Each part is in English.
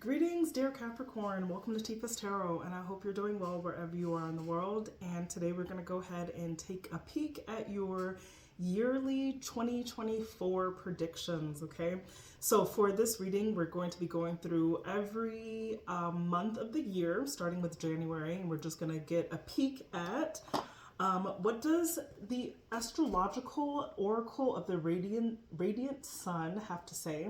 Greetings, dear Capricorn. Welcome to Tifa's Tarot, and I hope you're doing well wherever you are in the world. And today we're going to go ahead and take a peek at your yearly 2024 predictions, okay? So for this reading, we're going to be going through every month of the year, starting with January, and we're just going to get a peek at what does the astrological oracle of the radiant sun have to say.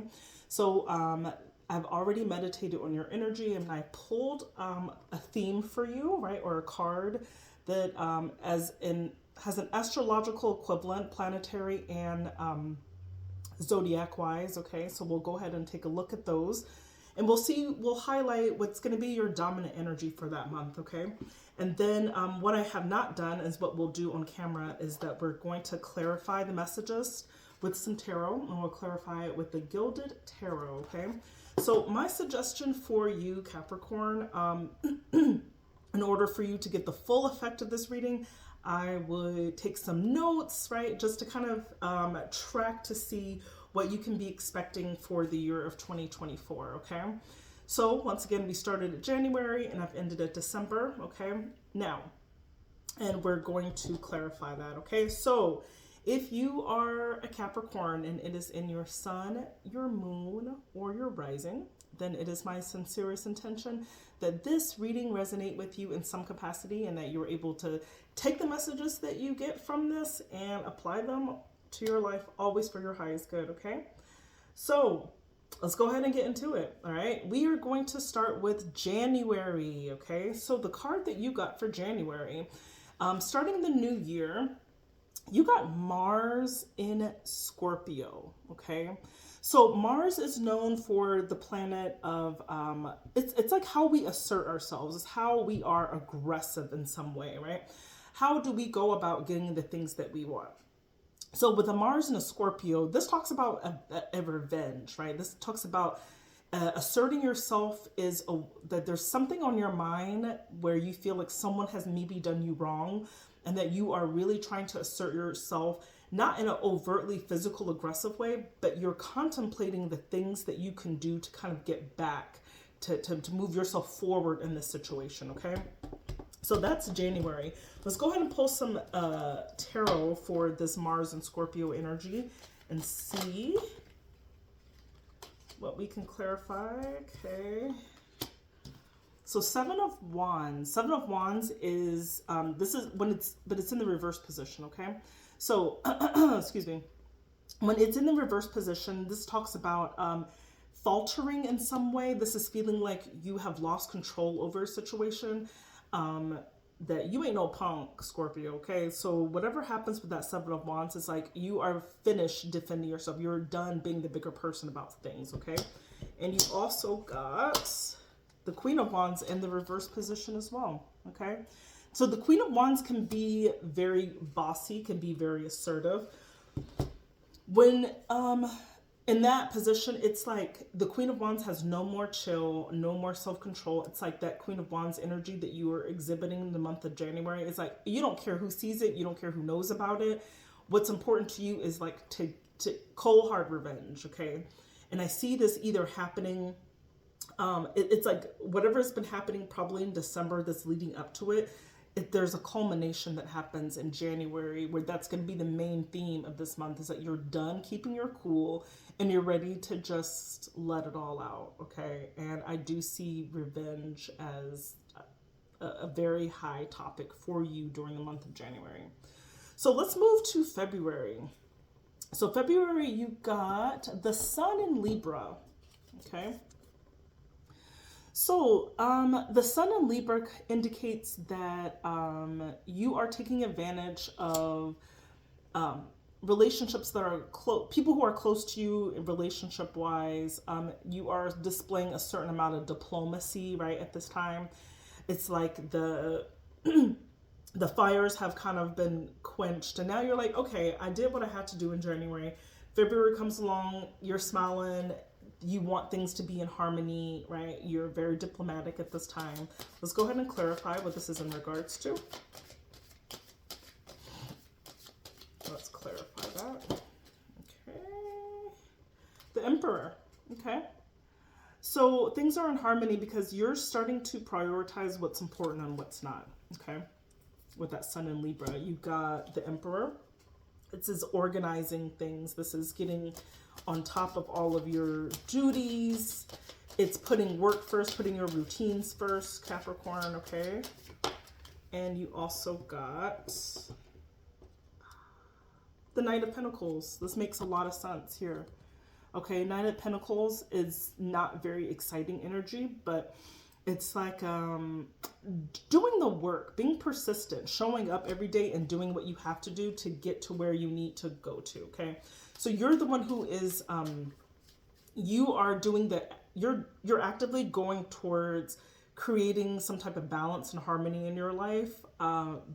So I've already meditated on your energy, and I pulled a theme for you, right, or a card that has an astrological equivalent, planetary and zodiac wise. Okay, so we'll go ahead and take a look at those, and we'll highlight what's going to be your dominant energy for that month. Okay, and then what I have not done is what we'll do on camera is that we're going to clarify the messages with some tarot, and we'll clarify it with the Gilded Tarot. Okay. So my suggestion for you, Capricorn, in order for you to get the full effect of this reading, I would take some notes, right? Just to kind of track to see what you can be expecting for the year of 2024, okay? So once again, we started at January and I've ended at December, okay? Now, and we're going to clarify that, okay? So if you are a Capricorn and it is in your sun, your moon, or your rising, then it is my sincerest intention that this reading resonate with you in some capacity and that you're able to take the messages that you get from this and apply them to your life, always for your highest good, okay? So let's go ahead and get into it, all right? We are going to start with January, okay? So the card that you got for January, starting the new year, you got Mars in Scorpio, okay? So Mars is known for the planet of, it's like how we assert ourselves. It's how we are aggressive in some way, right? How do we go about getting the things that we want? So with a Mars in a Scorpio, this talks about a revenge, right? This talks about asserting yourself that there's something on your mind where you feel like someone has maybe done you wrong, and that you are really trying to assert yourself, not in an overtly physical aggressive way, but you're contemplating the things that you can do to kind of get back, to move yourself forward in this situation, okay? So that's January. Let's go ahead and pull some tarot for this Mars and Scorpio energy and see what we can clarify, okay? So Seven of Wands. Seven of Wands is, but it's in the reverse position, okay? So, excuse me. When it's in the reverse position, this talks about faltering in some way. This is feeling like you have lost control over a situation, that you ain't no punk, Scorpio, okay? So whatever happens with that Seven of Wands, it's like you are finished defending yourself. You're done being the bigger person about things, okay? And you also got the Queen of Wands in the reverse position as well, okay? So the Queen of Wands can be very bossy, can be very assertive. When in that position, it's like the Queen of Wands has no more chill, no more self-control. It's like that Queen of Wands energy that you are exhibiting in the month of January. It's like you don't care who sees it, you don't care who knows about it. What's important to you is like to cold hard revenge, okay? And I see this either happening, it's like whatever's been happening probably in December that's leading up to it, there's a culmination that happens in January where that's going to be the main theme of this month, is that you're done keeping your cool and you're ready to just let it all out, okay? And I do see revenge as a very high topic for you during the month of January. So let's move to February. So February, you got the Sun in Libra, okay? So the Sun in Libra indicates that you are taking advantage of relationships that are close, people who are close to you relationship wise. You are displaying a certain amount of diplomacy, right, at this time. It's like the fires have kind of been quenched, and now you're like, okay, I did what I had to do in January. February comes along, you're smiling. You want things to be in harmony, right? You're very diplomatic at this time. Let's go ahead and clarify what this is in regards to. Let's clarify that. Okay. The Emperor, okay? So things are in harmony because you're starting to prioritize what's important and what's not, okay? With that Sun in Libra, you've got the Emperor. This is organizing things. This is getting on top of all of your duties. It's putting work first, putting your routines first, Capricorn, okay? And you also got the Knight of Pentacles. This makes a lot of sense here. Okay, Knight of Pentacles is not very exciting energy, but it's like doing the work, being persistent, showing up every day and doing what you have to do to get to where you need to go to, okay? So you're the one who is, you are doing the, you're actively going towards creating some type of balance and harmony in your life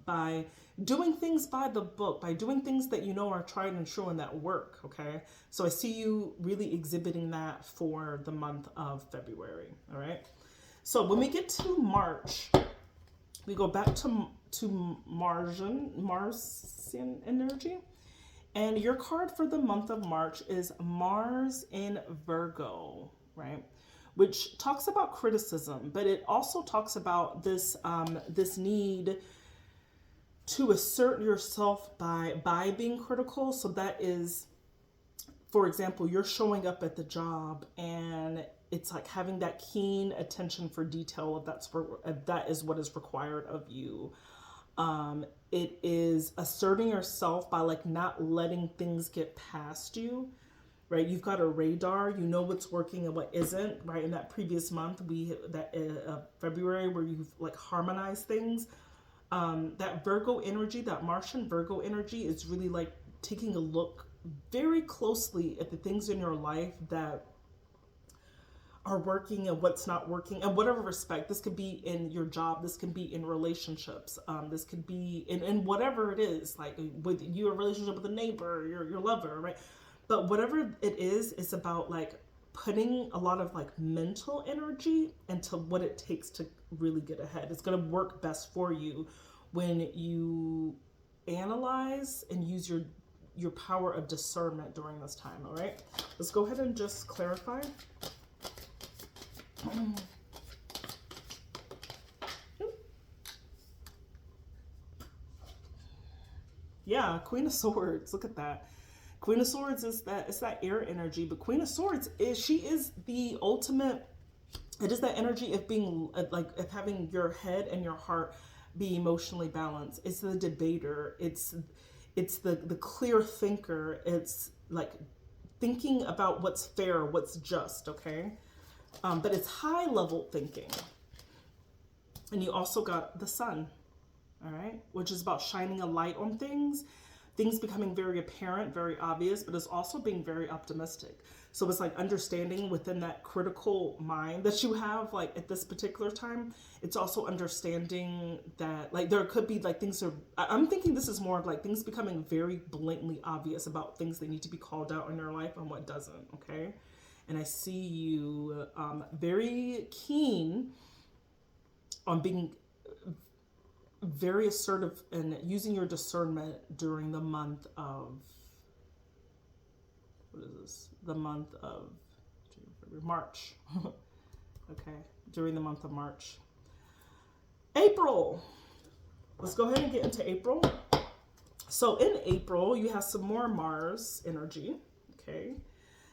by doing things by the book, by doing things that you know are tried and true and that work, okay? So I see you really exhibiting that for the month of February, all right? So when we get to March, we go back to Martian energy. And your card for the month of March is Mars in Virgo, right? Which talks about criticism, but it also talks about this this need to assert yourself by being critical. So that is, for example, you're showing up at the job and it's like having that keen attention for detail if that is what is required of you. It is asserting yourself by like not letting things get past you, right? You've got a radar, you know what's working and what isn't, right? In that previous month, February, where you've like harmonized things. That Virgo energy, that Martian Virgo energy is really like taking a look very closely at the things in your life that are working and what's not working, and whatever respect. This could be in your job, this could be in relationships, this could be in whatever it is, like with your relationship with a neighbor, your lover, right? But whatever it is, it's about like putting a lot of like mental energy into what it takes to really get ahead. It's going to work best for you when you analyze and use your power of discernment during this time, all right? Let's go ahead and just clarify. Yeah, Queen of Swords. Look at that. Queen of Swords is that, it's that air energy, but Queen of Swords she is the ultimate. It is that energy of being like of having your head and your heart be emotionally balanced. It's the debater. It's the clear thinker. It's like thinking about what's fair, what's just, okay? But it's high level thinking. And you also got the Sun, all right, which is about shining a light on things becoming very apparent, very obvious, but it's also being very optimistic. So it's like understanding within that critical mind that you have, like at this particular time, it's also understanding that like there could be like I'm thinking this is more of like things becoming very blatantly obvious about things that need to be called out in your life and what doesn't, okay? And I see you very keen on being very assertive and using your discernment during the month of, what is this? The month of March. Okay, during the month of March. April. Let's go ahead and get into April. So in April, you have some more Mars energy, okay?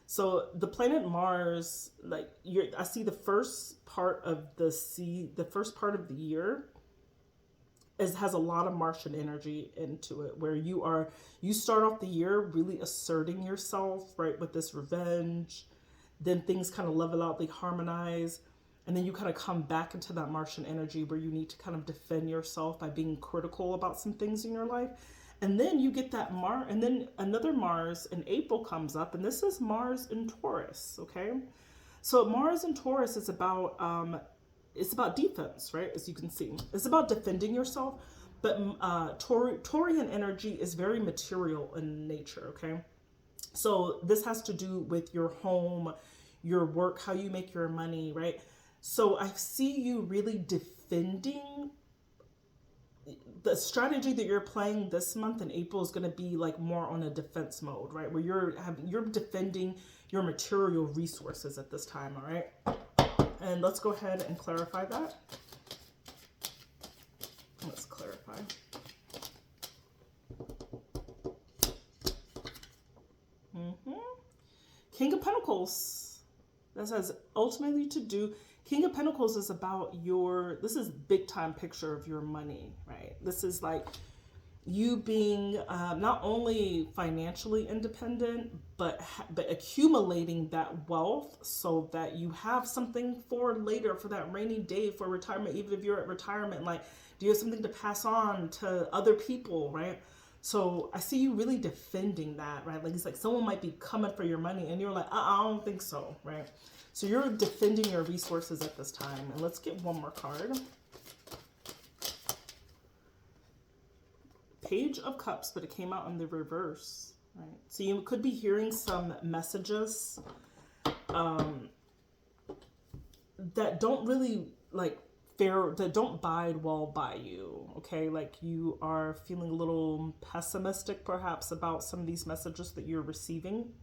So the planet Mars, like I see the first part of the year has a lot of Martian energy into it, where you start off the year really asserting yourself, right, with this revenge. Then things kind of level out, they harmonize, and then you kind of come back into that Martian energy where you need to kind of defend yourself by being critical about some things in your life. And then you get that and then another Mars in April comes up, and this is Mars in Taurus, okay? So Mars in Taurus is about it's about defense, right? As you can see, it's about defending yourself. But Taurian energy is very material in nature, okay? So this has to do with your home, your work, how you make your money, right? So I see you really defending. The strategy that you're playing this month in April is going to be like more on a defense mode, right? Where you're defending your material resources at this time, all right? And let's go ahead and clarify that. Let's clarify. King of Pentacles. That says ultimately to do. King of Pentacles is about your, this is big time picture of your money, right? This is like you being not only financially independent, but accumulating that wealth so that you have something for later, for that rainy day, for retirement. Even if you're at retirement, like, do you have something to pass on to other people, right? So I see you really defending that, right? Like, it's like someone might be coming for your money and you're like, I don't think so, right? So you're defending your resources at this time. And let's get one more card. Page of Cups, but it came out in the reverse, right? So you could be hearing some messages that don't really like that don't bide well by you, okay? Like you are feeling a little pessimistic perhaps about some of these messages that you're receiving.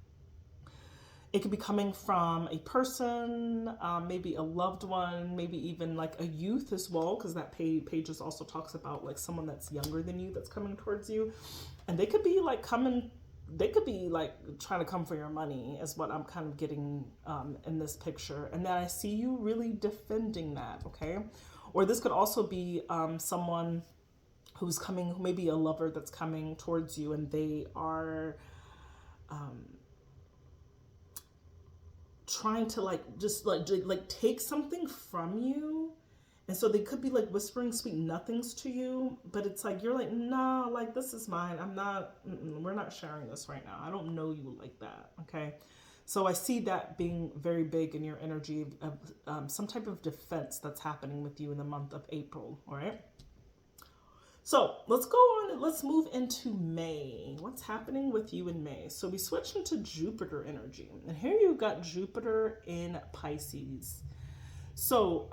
It could be coming from a person, maybe a loved one, maybe even like a youth as well, because that page also talks about like someone that's younger than you that's coming towards you. And they could be like they could be like trying to come for your money is what I'm kind of getting in this picture. And then I see you really defending that, okay? Or this could also be someone who's coming, maybe a lover that's coming towards you and they are trying to like just like take something from you, and so they could be like whispering sweet nothings to you, but it's like you're like, nah, like this is mine, I'm not, we're not sharing this right now, I don't know you like that, okay? So I see that being very big in your energy of some type of defense that's happening with you in the month of April. All right, so let's go on. Let's move into May. What's happening with you in May? So we switch into Jupiter energy. And here you've got Jupiter in Pisces. So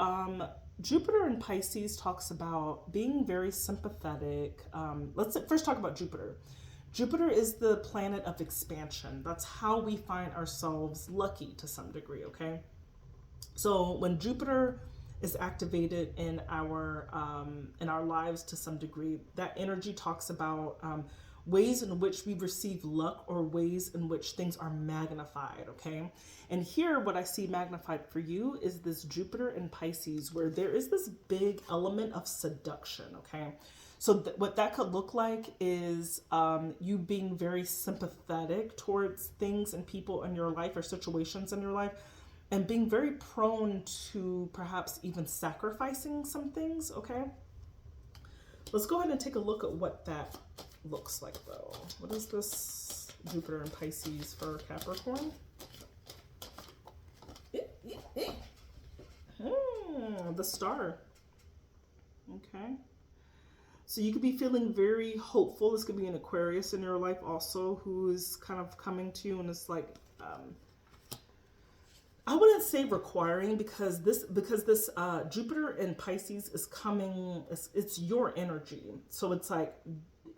Jupiter in Pisces talks about being very sympathetic. Let's first talk about Jupiter. Jupiter is the planet of expansion. That's how we find ourselves lucky to some degree, okay? So when Jupiter is activated in our lives to some degree, that energy talks about ways in which we receive luck or ways in which things are magnified, okay? And here what I see magnified for you is this Jupiter in Pisces, where there is this big element of seduction, okay? So what that could look like is you being very sympathetic towards things and people in your life or situations in your life, and being very prone to perhaps even sacrificing some things, okay? Let's go ahead and take a look at what that looks like, though. What is this Jupiter in Pisces for Capricorn? The Star. Okay. So you could be feeling very hopeful. This could be an Aquarius in your life also who is kind of coming to you and it's like, I wouldn't say requiring, because this Jupiter in Pisces is coming, it's your energy. So it's like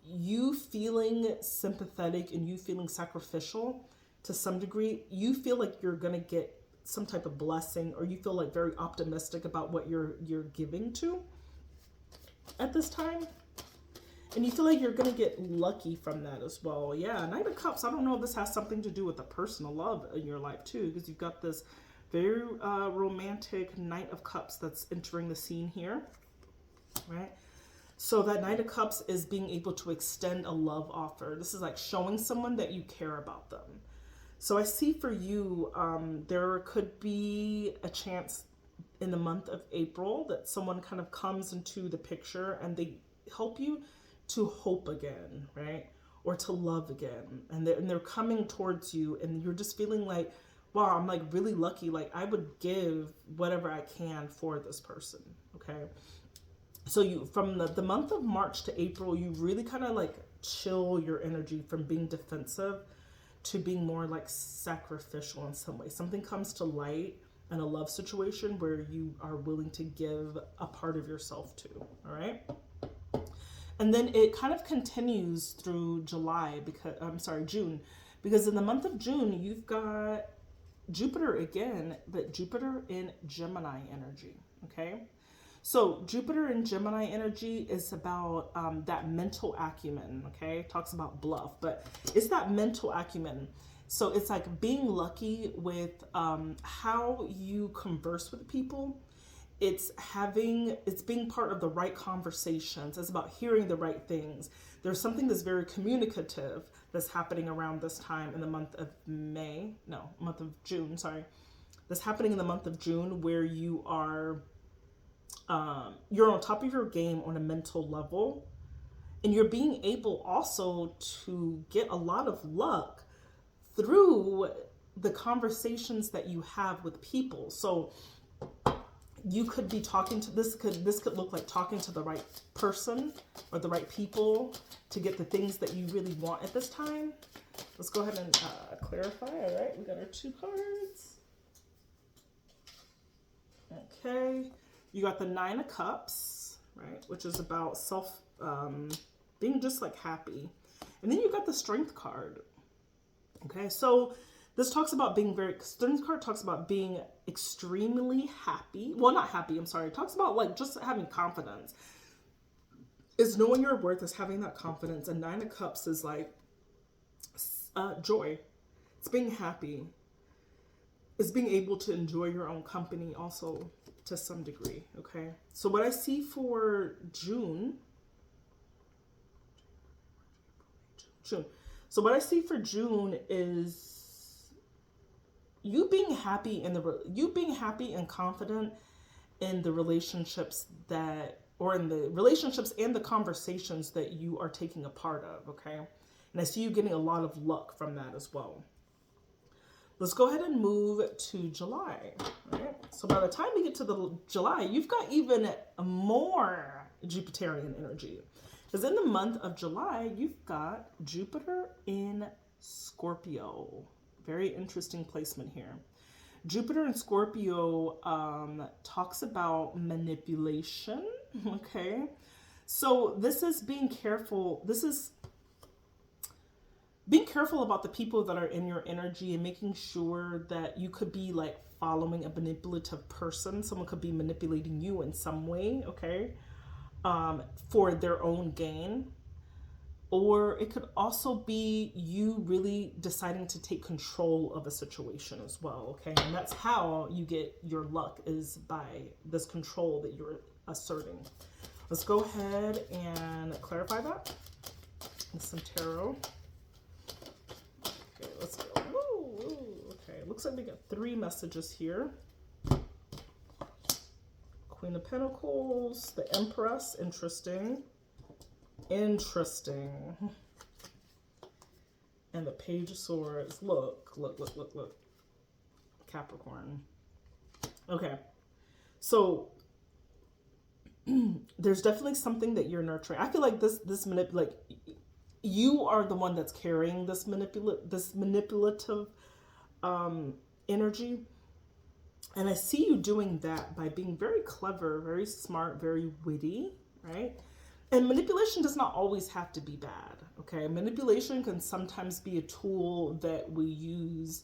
you feeling sympathetic and you feeling sacrificial to some degree. You feel like you're going to get some type of blessing, or you feel like very optimistic about what you're giving to at this time. And you feel like you're going to get lucky from that as well. Yeah, Knight of Cups. I don't know if this has something to do with the personal love in your life too, because you've got this very romantic Knight of Cups that's entering the scene here, right? So that Knight of Cups is being able to extend a love offer. This is like showing someone that you care about them. So I see for you, there could be a chance in the month of April that someone kind of comes into the picture and they help you to hope again, right? Or to love again. And they're coming towards you and you're just feeling like, wow, I'm like really lucky. Like I would give whatever I can for this person, okay? So you, from the month of March to April, you really kind of like chill your energy from being defensive to being more like sacrificial in some way. Something comes to light in a love situation where you are willing to give a part of yourself to, all right? And then it kind of continues through June, because in the month of June, you've got Jupiter again, but Jupiter in Gemini energy, okay? So Jupiter in Gemini energy is about that mental acumen, okay? Talks about bluff, but it's that mental acumen. So it's like being lucky with how you converse with people. It's being part of the right conversations. It's about hearing the right things. There's something that's very communicative that's happening around this time in the month of June, sorry. That's happening in the month of June, where you are, you're on top of your game on a mental level, and you're being able also to get a lot of luck through the conversations that you have with people. So you could be talking to, this could look like talking to the right person or the right people to get the things that you really want at this time. Let's go ahead and clarify. All right, we got our 2 cards. Okay, you got the 9 of Cups, right, which is about self, being just like happy. And then you got the Strength card. Okay, so this talks about being Strength card talks about being extremely happy. Well, not happy, I'm sorry. It talks about like just having confidence. Is knowing your worth, is having that confidence. And 9 of Cups is like joy. It's being happy. It's being able to enjoy your own company also to some degree, okay? So what I see for June. So what I see for June is you being happy and confident in the relationships in the relationships and the conversations that you are taking a part of, okay? And I see you getting a lot of luck from that as well. Let's go ahead and move to July, right? So by the time we get to the July, you've got even more Jupiterian energy. Because in the month of July, you've got Jupiter in Scorpio. Very interesting placement here. Jupiter in Scorpio talks about manipulation, okay? So this is being careful. This is being careful about the people that are in your energy and making sure that you could be like following a manipulative person. Someone could be manipulating you in some way, okay? For their own gain. Or it could also be you really deciding to take control of a situation as well, okay? And that's how you get your luck, is by this control that you're asserting. Let's go ahead and clarify that with some tarot. Okay, let's go. Woo. Okay, looks like we got 3 messages here. Queen of Pentacles, the Empress, interesting. And the Page of Swords. Look. Capricorn. Okay. So there's definitely something that you're nurturing. I feel like you are the one that's carrying this manipulative energy. And I see you doing that by being very clever, very smart, very witty, right? And manipulation does not always have to be bad, okay? Manipulation can sometimes be a tool that we use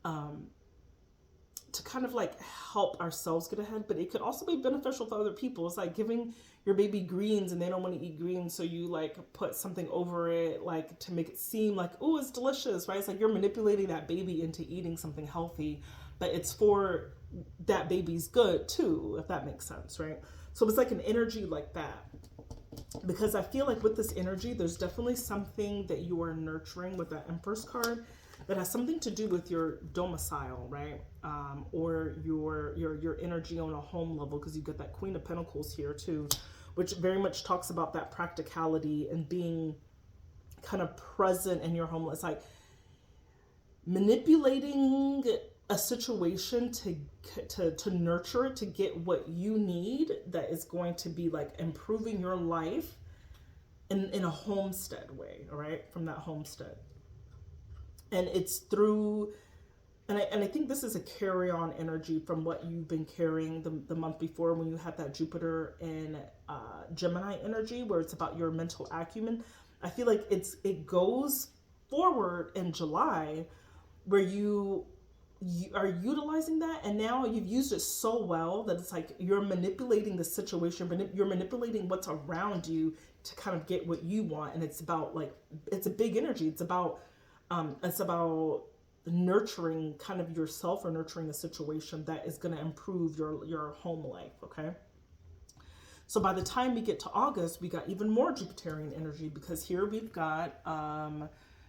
to kind of like help ourselves get ahead, but it could also be beneficial for other people. It's like giving your baby greens and they don't want to eat greens, so you like put something over it like to make it seem like, oh, it's delicious, right? It's like you're manipulating that baby into eating something healthy, but it's for that baby's good too, if that makes sense, right? So it's like an energy like that. Because I feel like with this energy, there's definitely something that you are nurturing with that Empress card that has something to do with your domicile, right? Or your energy on a home level, because you get that Queen of Pentacles here too, which very much talks about that practicality and being kind of present in your home. It's like manipulating a situation to nurture it, to get what you need that is going to be like improving your life in a homestead way, all right, from that homestead. And it's through, and I think this is a carry-on energy from what you've been carrying the month before when you had that Jupiter in Gemini energy, where it's about your mental acumen. I feel like it goes forward in July, where you you are utilizing that, and now you've used it so well that it's like you're manipulating the situation, you're manipulating what's around you to kind of get what you want. And it's about like, it's a big energy. It's about nurturing kind of yourself, or nurturing a situation that is going to improve your home life. Okay. So by the time we get to August, we got even more Jupiterian energy, because here we've got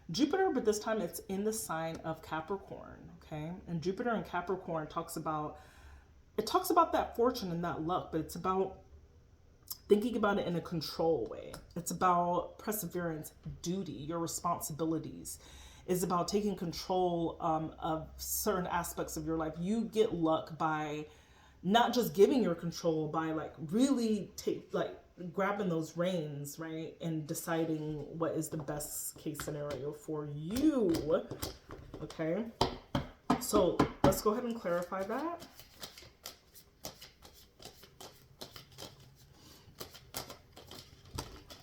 Jupiter, but this time it's in the sign of Capricorn. Okay. And Jupiter in Capricorn talks about that fortune and that luck, but it's about thinking about it in a control way. It's about perseverance, duty, your responsibilities. It's about taking control of certain aspects of your life. You get luck by not just giving your control, by like really grabbing those reins, right? And deciding what is the best case scenario for you. Okay. So let's go ahead and clarify that.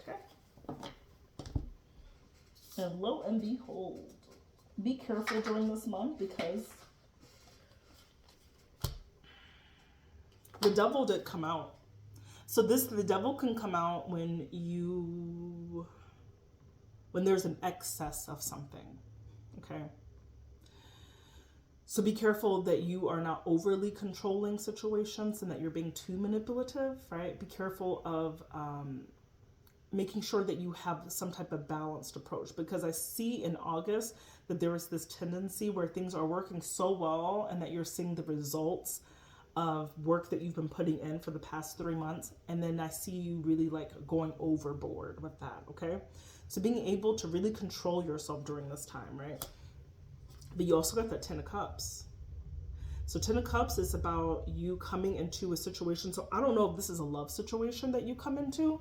Okay. And lo and behold, be careful during this month, because the devil did come out. So the devil can come out when there's an excess of something. Okay. So be careful that you are not overly controlling situations and that you're being too manipulative, right? Be careful of making sure that you have some type of balanced approach, because I see in August that there is this tendency where things are working so well and that you're seeing the results of work that you've been putting in for the past 3 months. And then I see you really like going overboard with that. Okay. So being able to really control yourself during this time, right? But you also got that 10 of Cups. So 10 of Cups is about you coming into a situation. So I don't know if this is a love situation that you come into,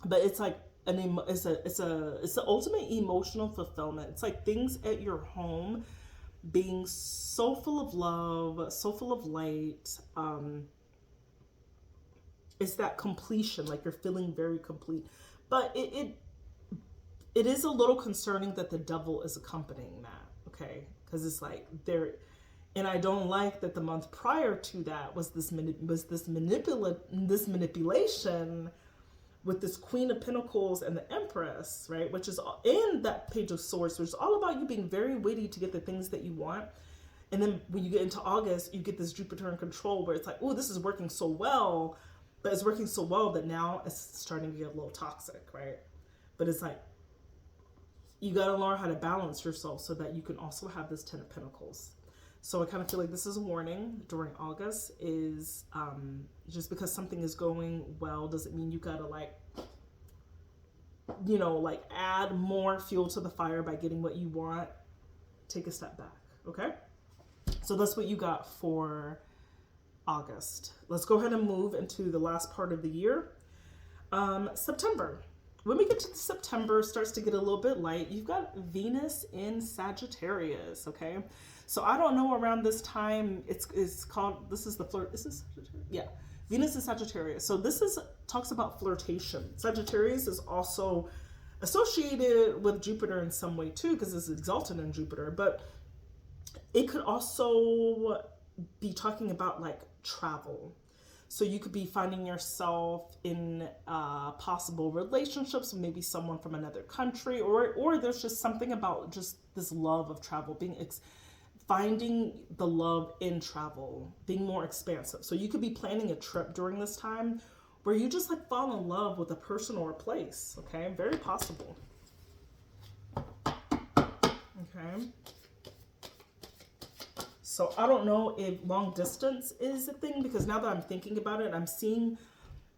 but it's like it's the ultimate emotional fulfillment. It's like things at your home being so full of love, so full of light. It's that completion, like you're feeling very complete. But it is a little concerning that the devil is accompanying that. Okay, because it's like there, and I don't like that the month prior to that was this manipulation with this Queen of Pentacles and the Empress, right? Which is in that Page of Swords, which is all about you being very witty to get the things that you want. And then when you get into August, you get this Jupiter in control, where it's like, oh, this is working so well, but it's working so well that now it's starting to get a little toxic, right? But it's like, you got to learn how to balance yourself so that you can also have this 10 of Pentacles. So I kind of feel like this is a warning during August, is just because something is going well doesn't mean you got to like add more fuel to the fire by getting what you want. Take a step back. Okay. So that's what you got for August. Let's go ahead and move into the last part of the year. September. When we get to September, starts to get a little bit light. You've got Venus in Sagittarius, okay? So I don't know, around this time, it's called, this is the flirt, is this Sagittarius? Yeah, Venus in Sagittarius. So this talks about flirtation. Sagittarius is also associated with Jupiter in some way too, because it's exalted in Jupiter, but it could also be talking about like travel. So you could be finding yourself in possible relationships with maybe someone from another country, or there's just something about just this love of travel, finding the love in travel, being more expansive. So you could be planning a trip during this time where you just like fall in love with a person or a place. Okay, very possible. Okay. So I don't know if long distance is a thing, because now that I'm thinking about it, I'm seeing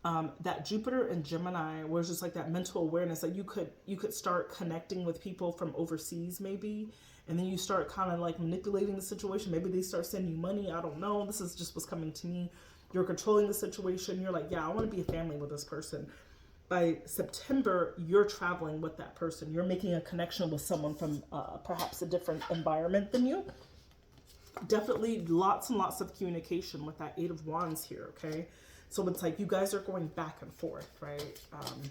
that Jupiter and Gemini, where it's just like that mental awareness that you could start connecting with people from overseas maybe, and then you start kind of like manipulating the situation. Maybe they start sending you money. I don't know. This is just what's coming to me. You're controlling the situation. You're like, yeah, I want to be a family with this person. By September, you're traveling with that person. You're making a connection with someone from perhaps a different environment than you. Definitely lots and lots of communication with that 8 of Wands here, okay? So it's like you guys are going back and forth, right? Okay.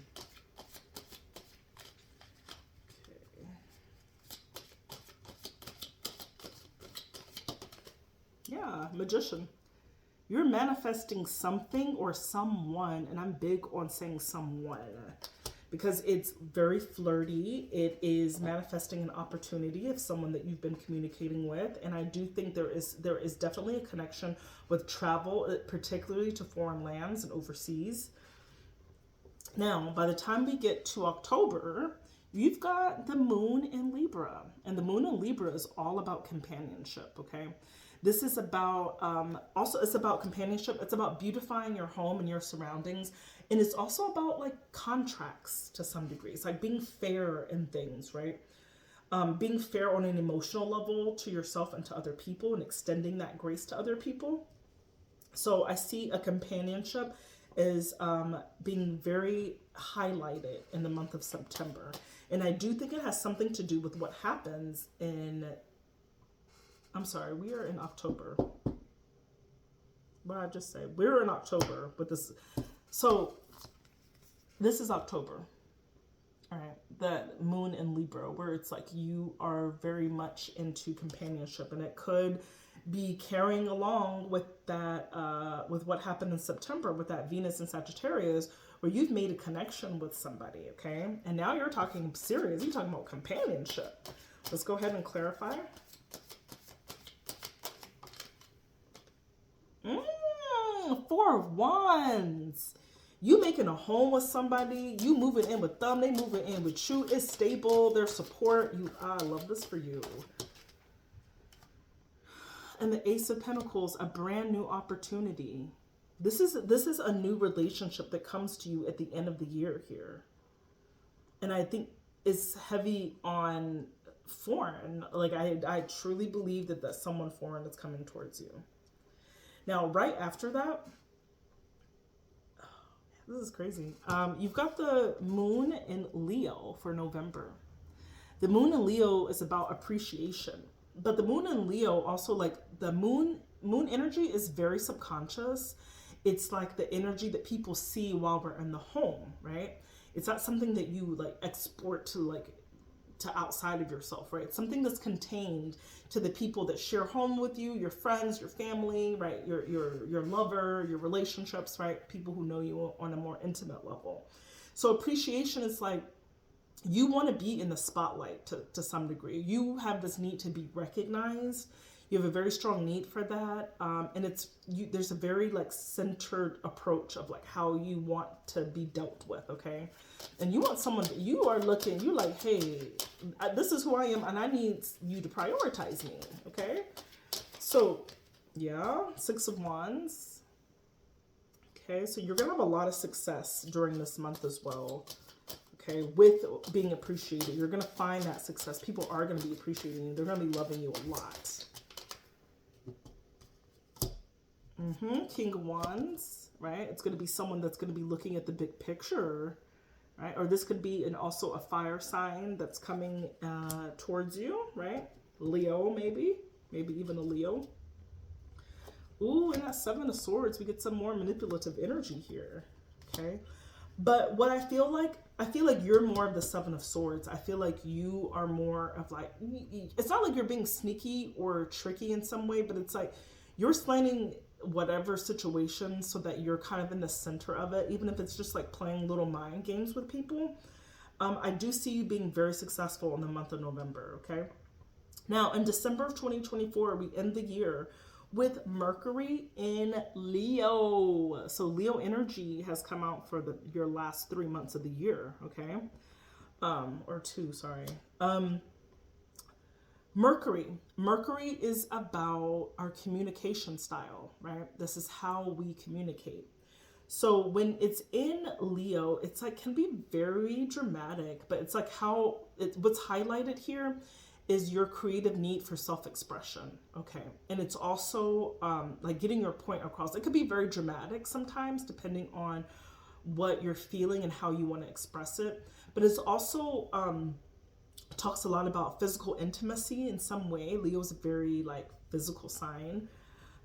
Yeah, Magician. You're manifesting something or someone, and I'm big on saying someone because it's very flirty. It is manifesting an opportunity of someone that you've been communicating with, and I do think there is definitely a connection with travel, particularly to foreign lands and overseas. Now, by the time we get to October, you've got the moon in Libra, and the moon in Libra is all about companionship, okay? This is about, also it's about companionship. It's about beautifying your home and your surroundings. And it's also about like contracts to some degree. It's like being fair in things, right? Being fair on an emotional level to yourself and to other people and extending that grace to other people. So I see a companionship is being very highlighted in the month of September. And I do think it has something to do with what happens in, I'm sorry, we are in October. What did I just say? We're in October with this. So this is October. All right. The moon in Libra, where it's like you are very much into companionship, and it could be carrying along with that, with what happened in September with that Venus in Sagittarius, where you've made a connection with somebody, okay? And now you're talking serious. You're talking about companionship. Let's go ahead and clarify. Four of Wands. You making a home with somebody, you moving in with them, they moving in with you. It's stable, their support. I love this for you. And the Ace of Pentacles, a brand new opportunity. This is a new relationship that comes to you at the end of the year here. And I think it's heavy on foreign. Like I truly believe that that's someone foreign that's coming towards you. Now, right after that, this is crazy. You've got the moon in Leo for November. The moon in Leo is about appreciation. But the moon in Leo also, like the moon energy is very subconscious. It's like the energy that people see while we're in the home, right? It's not something that you like export to outside of yourself, right? It's something that's contained to the people that share home with you, your friends, your family, right? Your lover, your relationships, right? People who know you on a more intimate level. So appreciation is like, you want to be in the spotlight to some degree. You have this need to be recognized. You have a very strong need for that. And there's a very like centered approach of like how you want to be dealt with. Okay. And you want someone that you are looking, you're like, hey, this is who I am and I need you to prioritize me. Okay. So yeah, Six of Wands. Okay. So you're going to have a lot of success during this month as well. Okay, with being appreciated. You're going to find that success. People are going to be appreciating you. They're going to be loving you a lot. King of Wands, right? It's going to be someone that's going to be looking at the big picture, right? Or this could be also a fire sign that's coming towards you, right? Leo, maybe even a Leo. Ooh, and that Seven of Swords, we get some more manipulative energy here, okay? But what I feel like you're more of the Seven of Swords. I feel like you are more of like, it's not like you're being sneaky or tricky in some way, but it's like you're explaining whatever situation so that you're kind of in the center of it, even if it's just like playing little mind games with people. I do see you being very successful in the month of November, okay? Now, in December of 2024, we end the year with Mercury in Leo. So Leo energy has come out for your last 3 months of the year, okay? Or two, sorry. Mercury is about our communication style, right? This is how we communicate. So when it's in Leo, it's like can be very dramatic, but it's like what's highlighted here is your creative need for self-expression, okay? And it's also like getting your point across. It could be very dramatic sometimes, depending on what you're feeling and how you want to express it. But it's also talks a lot about physical intimacy in some way. Leo's a very like physical sign.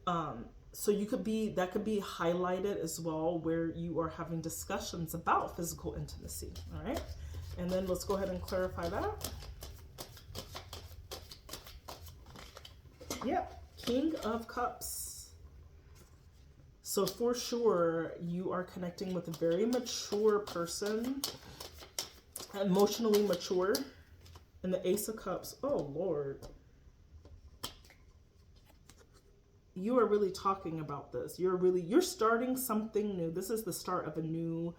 So that could be highlighted as well, where you are having discussions about physical intimacy, all right? And then let's go ahead and clarify that. Yep, King of Cups. So for sure, you are connecting with a very mature person, emotionally mature. And the Ace of Cups, oh Lord. You are really talking about this. You're starting something new. This is the start of a new,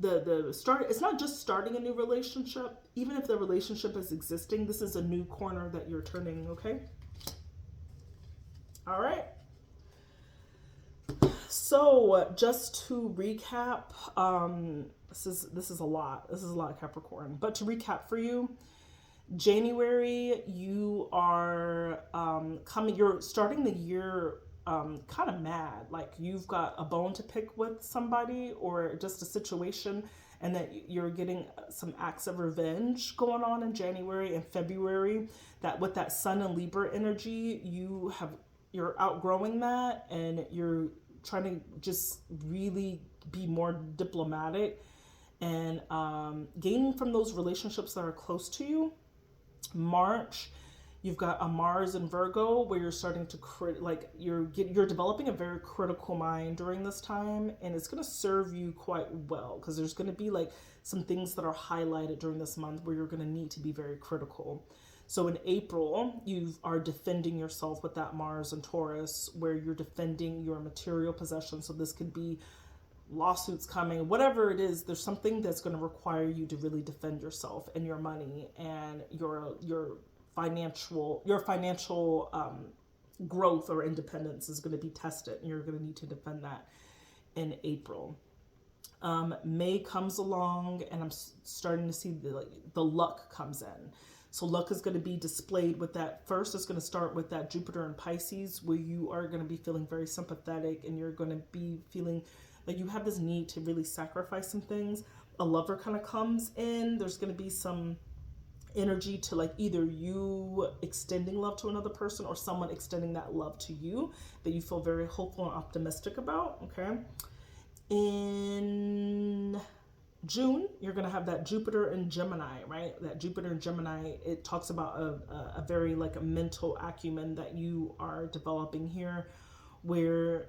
the start. It's not just starting a new relationship. Even if the relationship is existing, this is a new corner that you're turning, okay? All right. So just to recap, this is a lot. This is a lot, Capricorn. But to recap for you, January, you are you're starting the year kind of mad. Like you've got a bone to pick with somebody or just a situation, and that you're getting some acts of revenge going on in January and February. That with that Sun and Libra energy, you're outgrowing that, and you're trying to just really be more diplomatic and gaining from those relationships that are close to you. March, you've got a Mars in Virgo where you're starting to you're developing a very critical mind during this time, and it's going to serve you quite well because there's going to be like some things that are highlighted during this month where you're going to need to be very critical. So in April, you are defending yourself with that Mars and Taurus where you're defending your material possessions. So this could be lawsuits coming, whatever it is. There's something that's going to require you to really defend yourself and your money and your financial growth or independence is going to be tested, and you're going to need to defend that in April. May comes along, and I'm starting to see the luck comes in. So luck is going to be displayed with that. First, it's going to start with that Jupiter in Pisces, where you are going to be feeling very sympathetic, and you're going to be feeling like you have this need to really sacrifice some things. A lover kind of comes in. There's going to be some energy to like either you extending love to another person or someone extending that love to you that you feel very hopeful and optimistic about, okay? In June, you're going to have that Jupiter in Gemini, right? That Jupiter in Gemini, it talks about a very like a mental acumen that you are developing here, where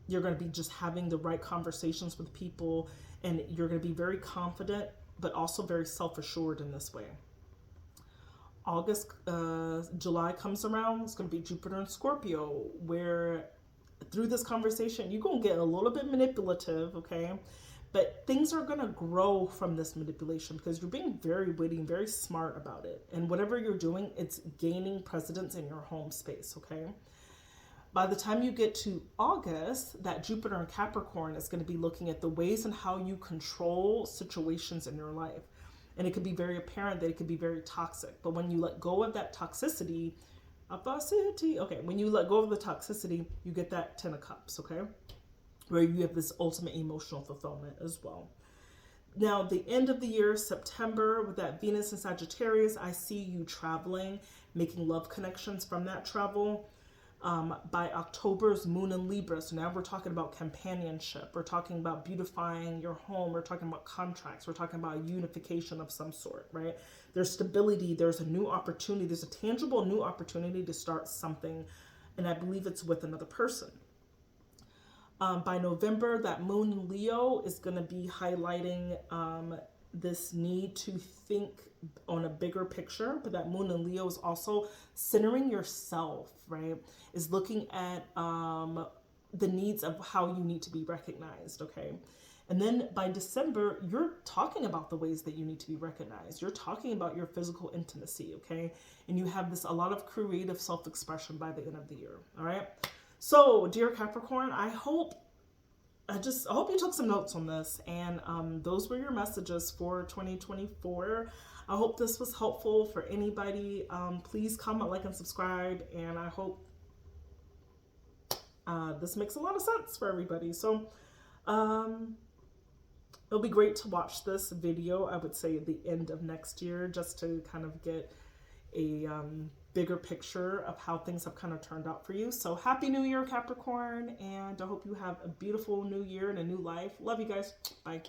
you're going to be just having the right conversations with people, and you're going to be very confident, but also very self-assured in this way. July comes around, it's going to be Jupiter in Scorpio, where through this conversation, you're going to get a little bit manipulative, okay? But things are going to grow from this manipulation because you're being very witty and very smart about it. And whatever you're doing, it's gaining precedence in your home space, okay? By the time you get to August, that Jupiter in Capricorn is going to be looking at the ways and how you control situations in your life. And it could be very apparent that it could be very toxic. But when you let go of that toxicity, when you let go of the toxicity, you get that Ten of Cups, okay? Where you have this ultimate emotional fulfillment as well. Now, the end of the year, September, with that Venus in Sagittarius, I see you traveling, making love connections from that travel. By October's Moon in Libra, so now we're talking about companionship, we're talking about beautifying your home, we're talking about contracts, we're talking about unification of some sort, right? There's stability, there's a new opportunity, there's a tangible new opportunity to start something, and I believe it's with another person. By November, that Moon in Leo is going to be highlighting this need to think on a bigger picture, but that Moon in Leo is also centering yourself, right? Is looking at the needs of how you need to be recognized, okay? And then by December, you're talking about the ways that you need to be recognized. You're talking about your physical intimacy, okay? And you have a lot of creative self-expression by the end of the year, all right? So, dear Capricorn, I hope you took some notes on this, and those were your messages for 2024. I hope this was helpful for anybody. Please comment, like, and subscribe, and I hope this makes a lot of sense for everybody. So it'll be great to watch this video, I would say, at the end of next year, just to kind of get a bigger picture of how things have kind of turned out for you. So happy New Year, Capricorn, and I hope you have a beautiful new year and a new life. Love you guys. Bye.